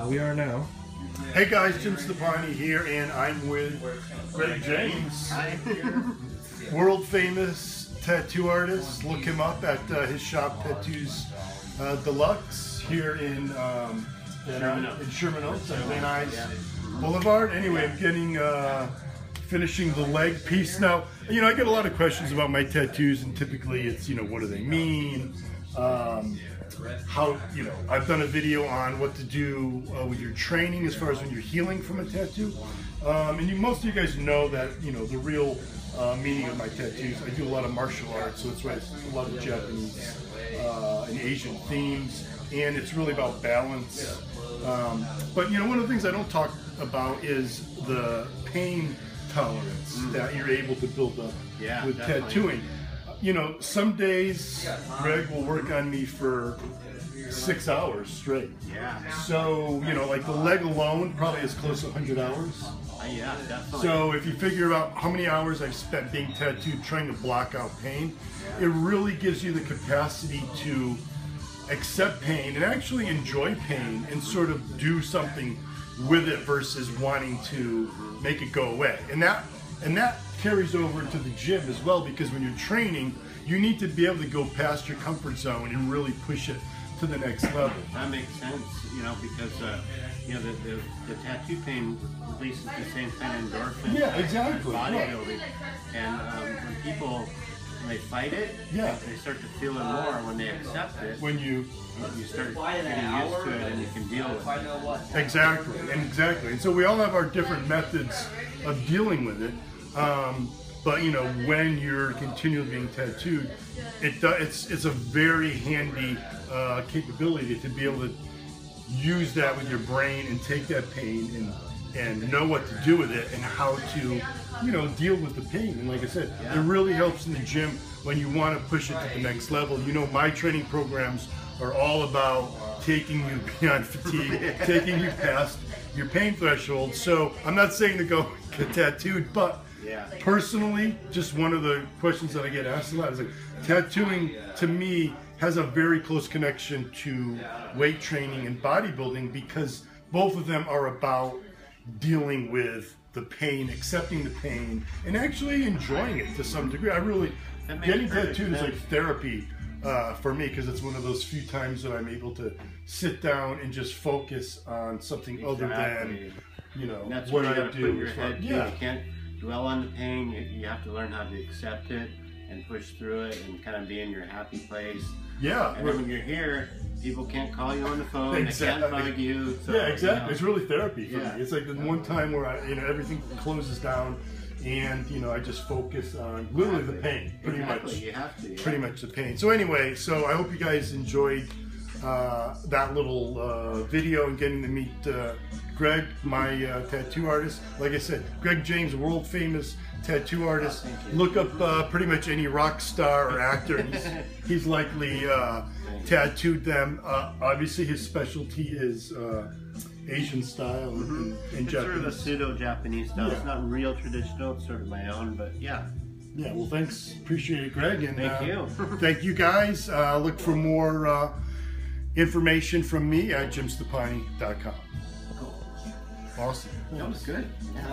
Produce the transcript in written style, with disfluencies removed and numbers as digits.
We are now. Hey guys, Jim Stoppani here, and I'm with Greg James, world famous tattoo artist. Look him up at his shop, Tattoos Deluxe, here in Sherman Oaks on Van Nuys Boulevard. Anyway, I'm getting finishing the leg piece now. You know, I get a lot of questions about my tattoos, and typically it's, you know, what do they mean? How, you know, I've done a video on what to do with your training as far as when you're healing from a tattoo. And most of you guys know that, you know, the real meaning of my tattoos. I do a lot of martial arts, so it's right, a lot of Japanese and Asian themes, and it's really about balance. But, you know, one of the things I don't talk about is the pain tolerance that you're able to build up with tattooing. You know, some days Greg will work on me for 6 hours straight. So, you know, like the leg alone probably is close to 100 hours. Yeah, definitely. So if you figure out how many hours I've spent being tattooed trying to block out pain, it really gives you the capacity to accept pain and actually enjoy pain and sort of do something with it versus wanting to make it go away. And that carries over to the gym as well, because when you're training, you need to be able to go past your comfort zone and really push it to the next level. That makes sense, you know, because you know, the tattoo pain releases the same kind of endorphins. Yeah, exactly. Bodybuilding, and when people, when they fight it, they start to feel it more when they accept it. When you start getting used to it and you can deal with it. Exactly. And so we all have our different methods of dealing with it. But you know, when you're continually being tattooed, it's a very handy capability to be able to use that with your brain and take that pain and know what to do with it and how to, you know, deal with the pain. And like I said, it really helps in the gym when you want to push it to the next level. You know, my training programs are all about taking you beyond fatigue, taking you past your pain threshold. So I'm not saying to go get tattooed, but personally, just one of the questions that I get asked a lot is like, tattooing to me has a very close connection to weight training and bodybuilding, because both of them are about dealing with the pain, accepting the pain, and actually enjoying it to some degree. Getting tattooed is like therapy for me, because it's one of those few times that I'm able to sit down and just focus on something other than, you know, what I do. You can't dwell on the pain. You have to learn how to accept it and push through it and kind of be in your happy place. And then when you're here, people can't call you on the phone. They can't bug you. So, exactly. You know, it's really therapy for me. It's like the one time where everything closes down, and you know, I just focus on literally the pain, pretty much. You have to. Pretty much the pain. So anyway, I hope you guys enjoyed that little video and getting to meet Greg, my tattoo artist. Like I said, Greg James, world famous tattoo artist. Look up pretty much any rock star or actor. He's likely tattooed them. Obviously, his specialty is Asian style and it's Japanese. Sort of a pseudo-Japanese style. It's not real traditional. It's sort of my own, but yeah. Yeah. Well, thanks. Appreciate it, Greg. And thank you. Thank you, guys. Look for more information from me at jimstoppani.com. Cool. Awesome. That was good.